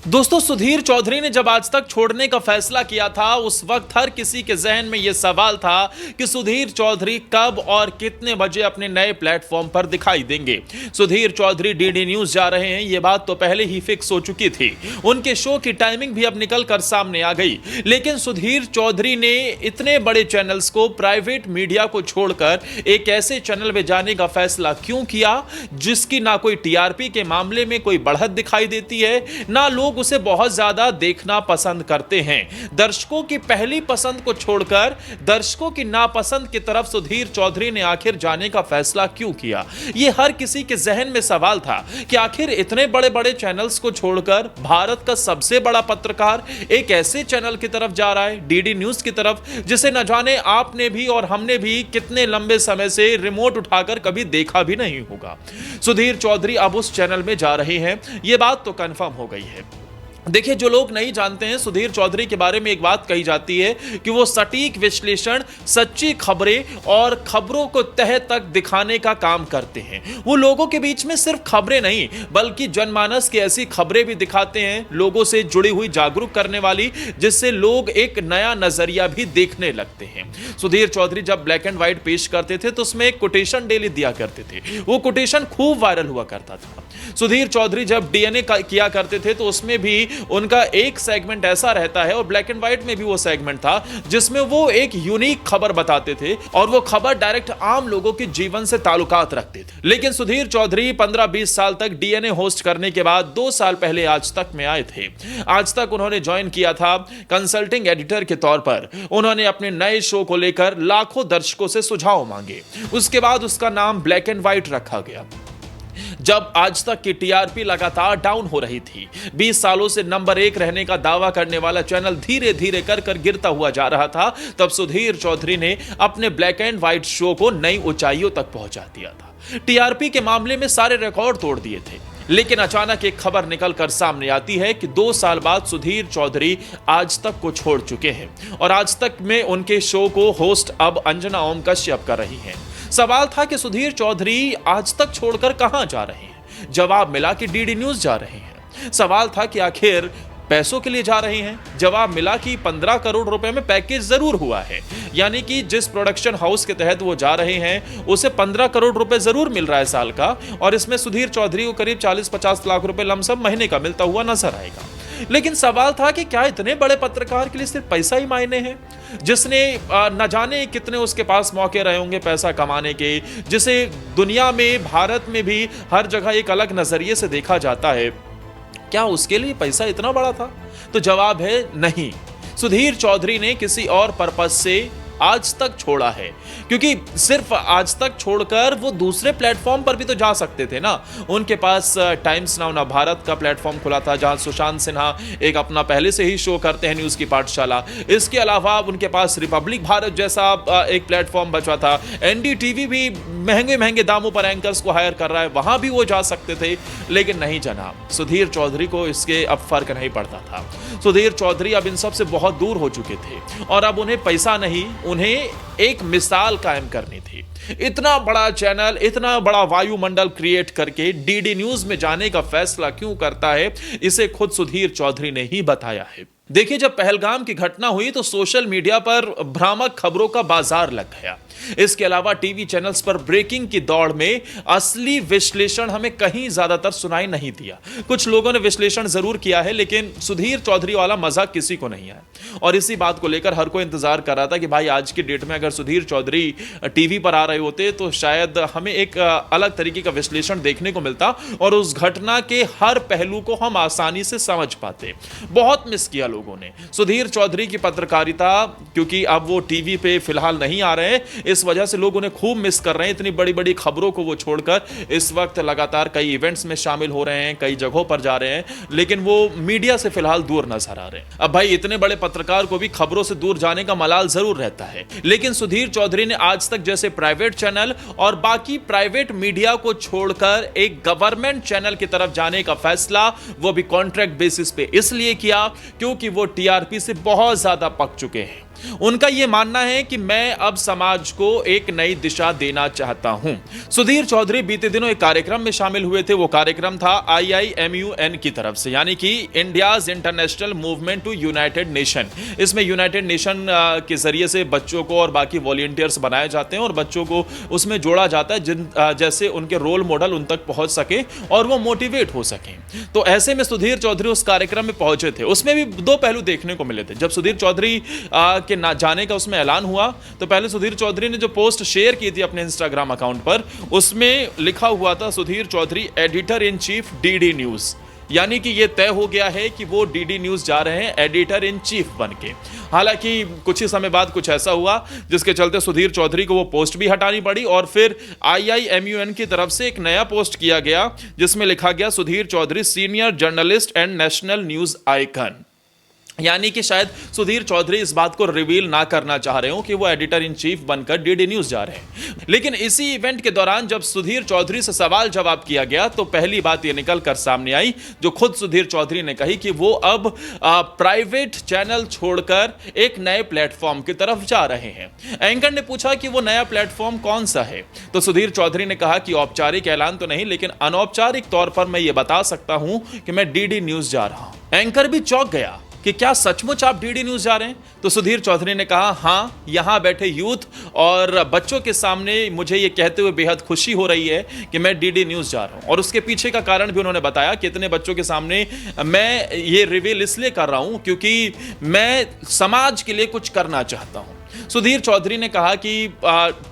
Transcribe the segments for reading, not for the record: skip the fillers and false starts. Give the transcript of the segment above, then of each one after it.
दोस्तों, सुधीर चौधरी ने जब आज तक छोड़ने का फैसला किया था, उस वक्त हर किसी के जहन में यह सवाल था कि सुधीर चौधरी कब और कितने बजे अपने नए प्लेटफॉर्म पर दिखाई देंगे। सुधीर चौधरी डीडी न्यूज जा रहे हैं, यह बात तो पहले ही फिक्स हो चुकी थी। उनके शो की टाइमिंग भी अब निकल कर सामने आ गई। लेकिन सुधीर चौधरी ने इतने बड़े चैनल्स को, प्राइवेट मीडिया को छोड़कर एक ऐसे चैनल में जाने का फैसला क्यों किया जिसकी ना कोई टीआरपी के मामले में कोई बढ़त दिखाई देती है, ना लोग उसे बहुत ज्यादा देखना पसंद करते हैं। दर्शकों की पहली पसंद को छोड़कर दर्शकों की नापसंद की तरफ सुधीर चौधरी ने आखिर जाने का फैसला क्यों किया? यह हर किसी के जहन में सवाल था कि आखिर इतने बड़े बड़े चैनल्स को छोड़कर भारत का सबसे बड़ा पत्रकार एक ऐसे चैनल की तरफ जा रहा है, डीडी न्यूज की तरफ, जिसे न जाने आपने भी और हमने भी कितने लंबे समय से रिमोट उठाकर कभी देखा भी नहीं होगा। सुधीर चौधरी अब उस चैनल में जा रहे हैं, यह बात तो कंफर्म हो गई है। देखिए, जो लोग नहीं जानते हैं, सुधीर चौधरी के बारे में एक बात कही जाती है कि वो सटीक विश्लेषण, सच्ची खबरें और खबरों को तह तक दिखाने का काम करते हैं। वो लोगों के बीच में सिर्फ खबरें नहीं बल्कि जनमानस की ऐसी खबरें भी दिखाते हैं, लोगों से जुड़ी हुई, जागरूक करने वाली, जिससे लोग एक नया नजरिया भी देखने लगते हैं। सुधीर चौधरी जब ब्लैक एंड व्हाइट पेश करते थे तो उसमें एक कोटेशन डेली दिया करते थे। वो कोटेशन खूब वायरल हुआ करता था। सुधीर चौधरी जब डीएनए किया करते थे तो उसमें भी उनका एक सेगमेंट ऐसा रहता है, और ब्लैक एंड व्हाइट में भी वो सेगमेंट था, जिसमें वो एक यूनिक खबर बताते थे और वो खबर डायरेक्ट आम लोगों के जीवन से ताल्लुकात रखते थे। लेकिन सुधीर चौधरी 15-20 साल तक डीएनए होस्ट करने के बाद 2 साल पहले आज तक में आए थे। आज तक उन्होंने ज्वाइन किया था कंसल्टिंग एडिटर के तौर पर। उन्होंने अपने नए शो को लेकर लाखों दर्शकों से सुझाव मांगे। उसके बाद उसका नाम ब्लैक एंड व्हाइट रखा गया। जब आज तक की टीआरपी लगातार डाउन हो रही थी, 20 सालों से नंबर 1 रहने का दावा करने वाला चैनल धीरे धीरे कर गिरता हुआ जा रहा था, तब सुधीर चौधरी ने अपने ब्लैक एंड व्हाइट शो को नई ऊंचाइयों तक पहुंचा दिया था। टीआरपी के मामले में सारे रिकॉर्ड तोड़ दिए थे। लेकिन अचानक एक खबर निकलकर सामने आती है कि 2 साल बाद सुधीर चौधरी आज तक को छोड़ चुके हैं और आज तक में उनके शो को होस्ट अब अंजना ओम कश्यप कर रही हैं। सवाल था कि सुधीर चौधरी आज तक छोड़कर कहां जा रहे हैं? जवाब मिला कि डीडी न्यूज जा रहे हैं। सवाल था कि आखिर पैसों के लिए जा रहे हैं? जवाब मिला कि 15 करोड़ रुपए में पैकेज जरूर हुआ है, यानी कि जिस प्रोडक्शन हाउस के तहत वो जा रहे हैं उसे 15 करोड़ रुपए जरूर मिल रहा है साल का, और इसमें सुधीर चौधरी को करीब 40-50 लाख रुपए लमसम महीने का मिलता हुआ नजर आएगा। लेकिन सवाल था कि क्या इतने बड़े पत्रकार के लिए सिर्फ पैसा ही मायने हैं, जिसने न जाने कितने उसके पास मौके रहे होंगे पैसा कमाने के, जिसे दुनिया में, भारत में भी हर जगह एक अलग नजरिए से देखा जाता है, क्या उसके लिए पैसा इतना बड़ा था? तो जवाब है नहीं। सुधीर चौधरी ने किसी और पर्पस से आज तक छोड़ा है, क्योंकि सिर्फ आज तक छोड़कर वो दूसरे प्लेटफॉर्म पर भी तो जा सकते थे ना। उनके पास टाइम्स नाउ ना भारत का प्लेटफॉर्म खुला था, जहां सुशांत सिन्हा एक अपना पहले से ही शो करते हैं, न्यूज की पाठशाला। इसके अलावा उनके पास रिपब्लिक भारत जैसा एक प्लेटफॉर्म बचा था। एनडीटीवी भी महंगे महंगे दामों पर एंकर्स को हायर कर रहा है, वहां भी वो जा सकते थे। लेकिन नहीं जनाब, सुधीर चौधरी को इसके अब फर्क नहीं पड़ता था। सुधीर चौधरी अब इन सब से बहुत दूर हो चुके थे और अब उन्हें पैसा नहीं, उन्हें एक मिसाल कायम करनी थी। इतना बड़ा चैनल, इतना बड़ा वायुमंडल क्रिएट करके डीडी न्यूज में जाने का फैसला क्यों करता है, इसे खुद सुधीर चौधरी ने ही बताया है। देखिए, जब पहलगाम की घटना हुई तो सोशल मीडिया पर भ्रामक खबरों का बाजार लग गया। इसके अलावा टीवी चैनल्स पर ब्रेकिंग की दौड़ में असली विश्लेषण हमें कहीं ज्यादातर सुनाई नहीं दिया। कुछ लोगों ने विश्लेषण जरूर किया है, लेकिन सुधीर चौधरी वाला मजा किसी को नहीं आया। और इसी बात को लेकर हर कोई इंतजार कर रहा था कि भाई आज की डेट में अगर सुधीर चौधरी टीवी पर आ रहे होते तो शायद हमें एक अलग तरीके का विश्लेषण देखने को मिलता और उस घटना के हर पहलू को हम आसानी से समझ पाते। बहुत मिस किया लोगों ने सुधीर चौधरी की पत्रकारिता, क्योंकि अब वो टीवी पे फिलहाल नहीं आ रहे हैं, इस वजह से लोग उन्हें खूब मिस कर रहे हैं। इतनी बड़ी बड़ी खबरों को वो छोड़कर इस वक्त लगातार कई इवेंट्स में शामिल हो रहे हैं, कई जगहों पर जा रहे हैं, लेकिन वो मीडिया से फिलहाल दूर नजर आ रहे हैं। अब भाई, इतने बड़े पत्रकार को भी खबरों से दूर जाने का मलाल जरूर रहता है, लेकिन सुधीर चौधरी ने आज तक जैसे प्राइवेट चैनल और बाकी प्राइवेट मीडिया को छोड़कर एक गवर्नमेंट चैनल की तरफ जाने का फैसला, वो भी कॉन्ट्रैक्ट बेसिस पे, इसलिए किया क्योंकि वो टीआरपी से बहुत ज्यादा पक चुके हैं। उनका यह मानना है कि मैं अब समाज को एक नई दिशा देना चाहता हूं। सुधीर चौधरी बीते दिनों एक कार्यक्रम में शामिल हुए थे। वो कार्यक्रम था IIMUN की तरफ से, यानी कि India's international movement to United Nation. इसमें यूनाइटेड नेशन के जरिए से बच्चों को और बाकी वॉलंटियर्स बनाए जाते हैं और बच्चों को उसमें जोड़ा जाता है, जिन जैसे उनके रोल मॉडल उन तक पहुंच सके और वो मोटिवेट हो सके। तो ऐसे में सुधीर चौधरी उस कार्यक्रम में पहुंचे थे। उसमें भी दो पहलू देखने को मिले थे। जब सुधीर चौधरी के ना जाने का उसमें ऐलान हुआ तो पहले सुधीर चौधरी ने जो पोस्ट शेयर की थी अपने इंस्टाग्राम अकाउंट पर, उसमें लिखा हुआ था Sudhir Chaudhary editor in chief DD news, यानी कि यह तय हो गया है कि वो DD न्यूज जा रहे हैं एडिटर इन चीफ बन के। हालांकि कुछ ही समय बाद कुछ ऐसा हुआ जिसके चलते सुधीर चौधरी को वो पोस्ट भी हटानी पड़ी और फिर IIMUN की तरफ से एक नया पोस्ट किया गया जिसमें लिखा गया Sudhir Chaudhary senior journalist and national news icon. यानी कि शायद सुधीर चौधरी इस बात को रिवील ना करना चाह रहे हो कि वो एडिटर इन चीफ बनकर DD न्यूज जा रहे हैं। लेकिन इसी इवेंट के दौरान जब सुधीर चौधरी से सवाल जवाब किया गया तो पहली बात ये निकल कर सामने आई जो खुद सुधीर चौधरी ने कही कि वो अब प्राइवेट चैनल छोड़कर एक नए प्लेटफॉर्म की तरफ जा रहे हैं। एंकर ने पूछा कि वो नया प्लेटफॉर्म कौन सा है, तो सुधीर चौधरी ने कहा कि औपचारिक ऐलान तो नहीं, लेकिन अनौपचारिक तौर पर मैं ये बता सकता हूं कि मैं DD न्यूज जा रहा हूं। एंकर भी चौंक गया कि क्या सचमुच आप DD न्यूज जा रहे हैं? तो सुधीर चौधरी ने कहा हां, यहां बैठे यूथ और बच्चों के सामने मुझे यह कहते हुए बेहद खुशी हो रही है कि मैं DD न्यूज जा रहा हूं। और उसके पीछे का कारण भी उन्होंने बताया कि इतने बच्चों के सामने मैं ये रिवील इसलिए कर रहा हूं क्योंकि मैं समाज के लिए कुछ करना चाहता हूं। सुधीर चौधरी ने कहा कि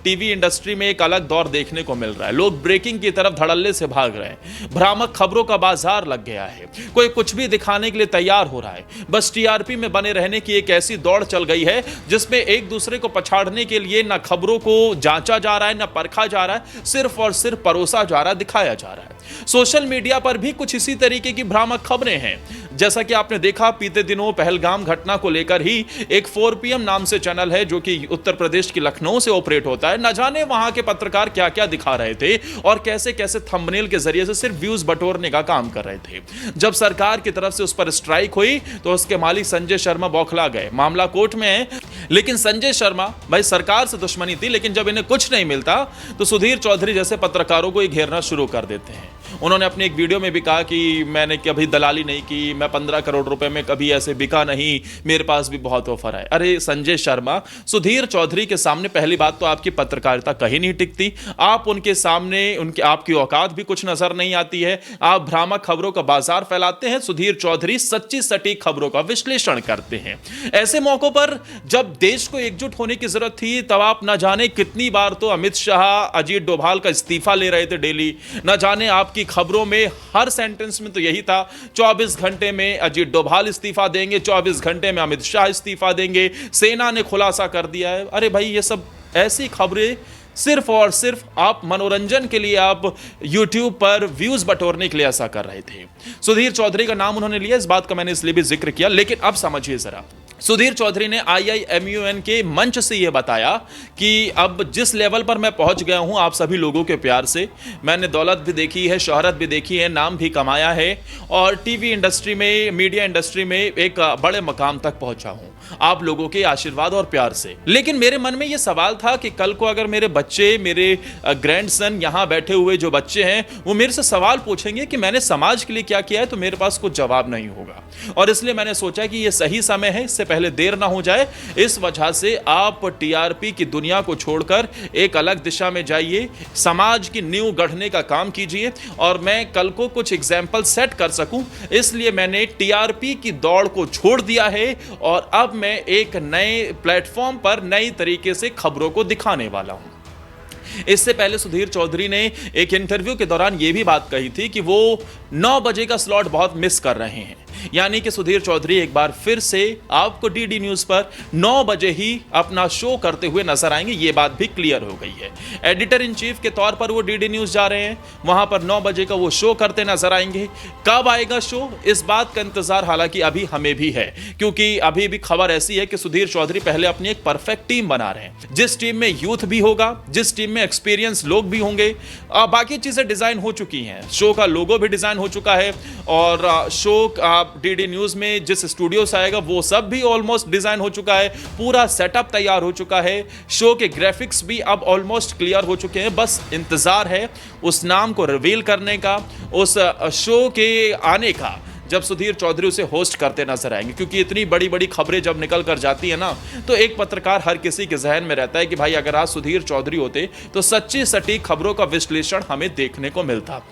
टीवी इंडस्ट्री में एक अलग दौर देखने को मिल रहा है। लोग ब्रेकिंग की तरफ धड़ल्ले से भाग रहे हैं, भ्रामक खबरों का बाजार लग गया है, कोई कुछ भी दिखाने के लिए तैयार हो रहा है। बस TRP में बने रहने की एक ऐसी दौड़ चल गई है जिसमें एक दूसरे को पछाड़ने के लिए ना खबरों को जांचा जा रहा है, ना परखा जा रहा है, सिर्फ और सिर्फ परोसा जा रहा है, दिखाया जा रहा है। सोशल मीडिया पर भी कुछ इसी तरीके की भ्रामक खबरें हैं। जैसा कि आपने देखा बीते दिनों पहलगाम घटना को लेकर ही एक 4PM नाम से चैनल है जो कि उत्तर प्रदेश की लखनऊ से ऑपरेट होता है। न जाने वहां के पत्रकार क्या क्या दिखा रहे थे और कैसे कैसे थंबनेल के जरिए से सिर्फ व्यूज बटोरने का काम कर रहे थे। जब सरकार की तरफ से उस पर स्ट्राइक हुई तो उसके मालिक संजय शर्मा बौखला गए। मामला कोर्ट में है, लेकिन संजय शर्मा भाई सरकार से दुश्मनी थी, लेकिन जब इन्हें कुछ नहीं मिलता तो सुधीर चौधरी जैसे पत्रकारों को ही घेरना शुरू कर देते हैं। उन्होंने अपने एक वीडियो में भी कहा कि मैंने कभी दलाली नहीं की, मैं 15 करोड़ रुपए में कभी ऐसे बिका नहीं, मेरे पास भी बहुत ऑफर है। अरे संजय शर्मा, सुधीर चौधरी के सामने पहली बात तो आपकी पत्रकारिता कहीं नहीं टिकती। आप उनके सामने आपकी औकात भी कुछ नजर नहीं आती है। आप भ्रामक खबरों का बाजार फैलाते हैं, सुधीर चौधरी सच्ची सटीक खबरों का विश्लेषण करते हैं। ऐसे मौकों पर जब देश को एकजुट होने की जरूरत थी तब आप न जाने कितनी बार तो अमित शाह, अजीत डोभाल का इस्तीफा ले रहे थे डेली। न जाने आपकी खबरों में हर सेंटेंस में तो यही था 24 घंटे में अजीत डोभाल इस्तीफा देंगे, 24 घंटे में अमित शाह इस्तीफा देंगे, सेना ने खुलासा कर दिया है। अरे भाई, ये सब ऐसी खबरें सिर्फ और सिर्फ आप मनोरंजन के लिए, आप YouTube पर व्यूज बटोरने के लिए ऐसा कर रहे थे। सुधीर चौधरी का नाम उन्होंने लिया, इस बात का मैंने इसलिए भी जिक्र किया। लेकिन अब समझिए जरा, सुधीर चौधरी ने IIMUN के मंच से यह बताया कि अब जिस लेवल पर मैं पहुंच गया हूं आप सभी लोगों के प्यार से, मैंने दौलत भी देखी है, शोहरत भी देखी है, नाम भी कमाया है और टीवी इंडस्ट्री में, मीडिया इंडस्ट्री में एक बड़े मकाम तक पहुंचा हूं आप लोगों के आशीर्वाद और प्यार से। लेकिन मेरे मन में यह सवाल था कि कल को अगर मेरे बच्चे, मेरे ग्रैंडसन, यहां बैठे हुए जो बच्चे हैं, वो मेरे से सवाल पूछेंगे कि मैंने समाज के लिए क्या किया है, तो मेरे पास कुछ जवाब नहीं होगा। और इसलिए मैंने सोचा कि यह सही समय है, इससे पहले देर ना हो जाए। इस वजह से आप TRP की दुनिया को छोड़कर एक अलग दिशा में जाइए, समाज की नींव गढ़ने का काम कीजिए और मैं कल को कुछ एग्जाम्पल सेट कर सकूं, इसलिए मैंने TRP की दौड़ को छोड़ दिया है और अब मैं एक नए प्लेटफॉर्म पर नई तरीके से खबरों को दिखाने वाला हूं। इससे पहले सुधीर चौधरी ने एक इंटरव्यू के दौरान यह भी बात कही थी कि वो 9 बजे का स्लॉट बहुत मिस कर रहे हैं। यानी कि सुधीर चौधरी एक बार फिर से आपको DD न्यूज पर 9 बजे ही अपना शो करते हुए नजर आएंगे, ये बात भी क्लियर हो गई है। एडिटर इन चीफ के तौर पर वो DD न्यूज जा रहे हैं, वहां पर 9 बजे का वो शो करते नजर आएंगे। कब आएगा शो, इस बात का इंतजार हालांकि अभी हमें भी है, क्योंकि अभी भी खबर ऐसी है कि सुधीर चौधरी पहले अपनी एक परफेक्ट टीम बना रहे हैं, जिस टीम में यूथ भी होगा, जिस टीम में एक्सपीरियंस लोग भी होंगे, बाकी चीजें डिजाइन हो चुकी हैं, शो का लोगो भी डिजाइन डिजाइन हो चुका है और शो डीडी न्यूज में जिस स्टूडियो से आएगा वो सब भी ऑलमोस्ट डिजाइन हो चुका है, पूरा सेटअप तैयार हो चुका है, शो के ग्राफिक्स भी अब ऑलमोस्ट क्लियर हो चुके हैं। बस इंतजार है उस नाम को रिवील करने का, उस शो के आने का, जब सुधीर चौधरी उसे होस्ट करते नजर आएंगे। क्योंकि इतनी बड़ी बड़ी खबरें जब निकल कर जाती है ना, तो एक पत्रकार हर किसी के जहन में रहता है कि भाई अगर आज सुधीर चौधरी होते तो सच्ची सटीक खबरों का विश्लेषण हमें देखने को मिलता।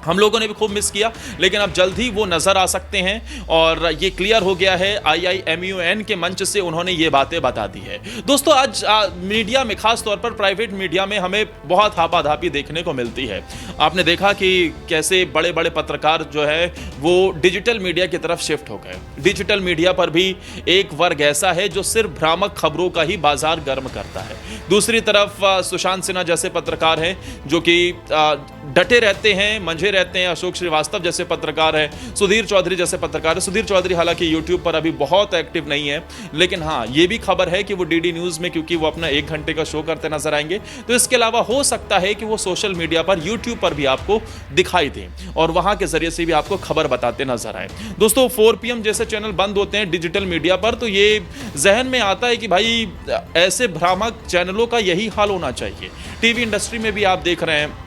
हम लोगों ने भी खूब मिस किया, लेकिन अब जल्द ही वो नजर आ सकते हैं और ये क्लियर हो गया है। IIMUN के मंच से उन्होंने ये बातें बता दी है। दोस्तों आज मीडिया में, खास तौर पर प्राइवेट मीडिया में हमें बहुत हापाधापी देखने को मिलती है। आपने देखा कि कैसे बड़े बड़े पत्रकार जो है वो डिजिटल मीडिया की तरफ शिफ्ट हो गए। डिजिटल मीडिया पर भी एक वर्ग ऐसा है जो सिर्फ भ्रामक खबरों का ही बाजार गर्म करता है। दूसरी तरफ सुशांत सिन्हा जैसे पत्रकार हैं जो कि डटे रहते हैं, मंझे रहते हैं। अशोक श्रीवास्तव जैसे पत्रकार हैं, सुधीर चौधरी जैसे पत्रकार है। सुधीर चौधरी हालांकि यूट्यूब पर अभी बहुत एक्टिव नहीं है, लेकिन हाँ ये भी खबर है कि वो डीडी न्यूज में, क्योंकि वो अपना 1 घंटे का शो करते नजर आएंगे, तो इसके अलावा हो सकता है कि वो सोशल मीडिया पर, यूट्यूब पर भी आपको दिखाई दें और वहां के जरिए से भी आपको खबर बताते नजर आए। दोस्तों 4 PM जैसे चैनल बंद होते हैं डिजिटल मीडिया पर, तो ये जहन में आता है कि भाई ऐसे भ्रामक चैनलों का यही हाल होना चाहिए। टीवी इंडस्ट्री में भी आप देख रहे हैं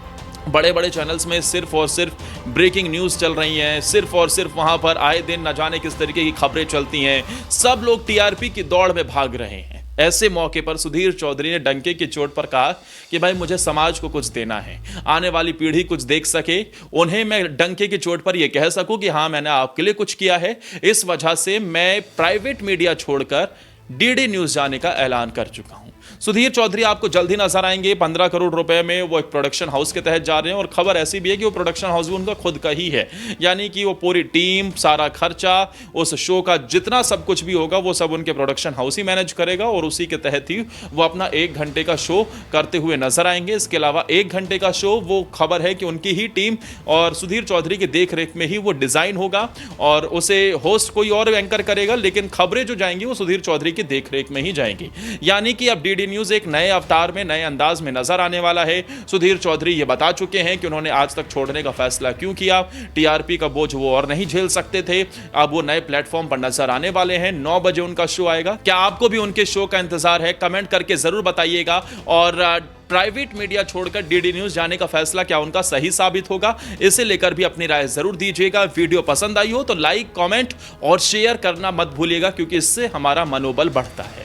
बड़े बड़े चैनल्स में सिर्फ और सिर्फ ब्रेकिंग न्यूज़ चल रही हैं, सिर्फ और सिर्फ वहां पर आए दिन न जाने किस तरीके की खबरें चलती हैं। सब लोग TRP की दौड़ में भाग रहे हैं। ऐसे मौके पर सुधीर चौधरी ने डंके की चोट पर कहा कि भाई मुझे समाज को कुछ देना है, आने वाली पीढ़ी कुछ देख सके, उन्हें मैं डंके की चोट पर यह कह सकूं कि हाँ मैंने आपके लिए कुछ किया है। इस वजह से मैं प्राइवेट मीडिया छोड़कर डीडी न्यूज जाने का ऐलान कर चुका हूं। सुधीर चौधरी आपको जल्द ही नजर आएंगे। 15 करोड़ रुपए में वो एक प्रोडक्शन हाउस के तहत जा रहे हैं और खबर ऐसी भी है कि वो प्रोडक्शन हाउस भी उनका खुद का ही है, यानी कि वो पूरी टीम, सारा खर्चा, उस शो का जितना सब कुछ भी होगा वो सब उनके प्रोडक्शन हाउस ही मैनेज करेगा और उसी के तहत ही वो अपना 1 घंटे का शो करते हुए नजर आएंगे। इसके अलावा 1 घंटे का शो, वो खबर है कि उनकी ही टीम और सुधीर चौधरी की देखरेख में ही वो डिजाइन होगा और उसे होस्ट कोई और एंकर करेगा, लेकिन खबरें जो जाएंगी वो सुधीर चौधरी की देखरेख में ही जाएंगी। यानी कि अब डीडी न्यूज एक नए अवतार में, नए अंदाज में नजर आने वाला है। सुधीर चौधरी ये बता चुके हैं कि उन्होंने आज तक छोड़ने का फैसला क्यों किया। TRP का बोझ वो और नहीं झेल सकते थे, अब वो नए प्लेटफॉर्म पर नजर आने वाले हैं। 9 बजे उनका शो आएगा। क्या आपको भी उनके शो का इंतजार है? कमेंट करके जरूर बताइएगा। और प्राइवेट मीडिया छोड़कर डीडी न्यूज जाने का फैसला क्या उनका सही साबित होगा, इसे लेकर भी अपनी राय जरूर दीजिएगा। वीडियो पसंद आई हो तो लाइक, कमेंट और शेयर करना मत भूलिएगा, क्योंकि इससे हमारा मनोबल बढ़ता है।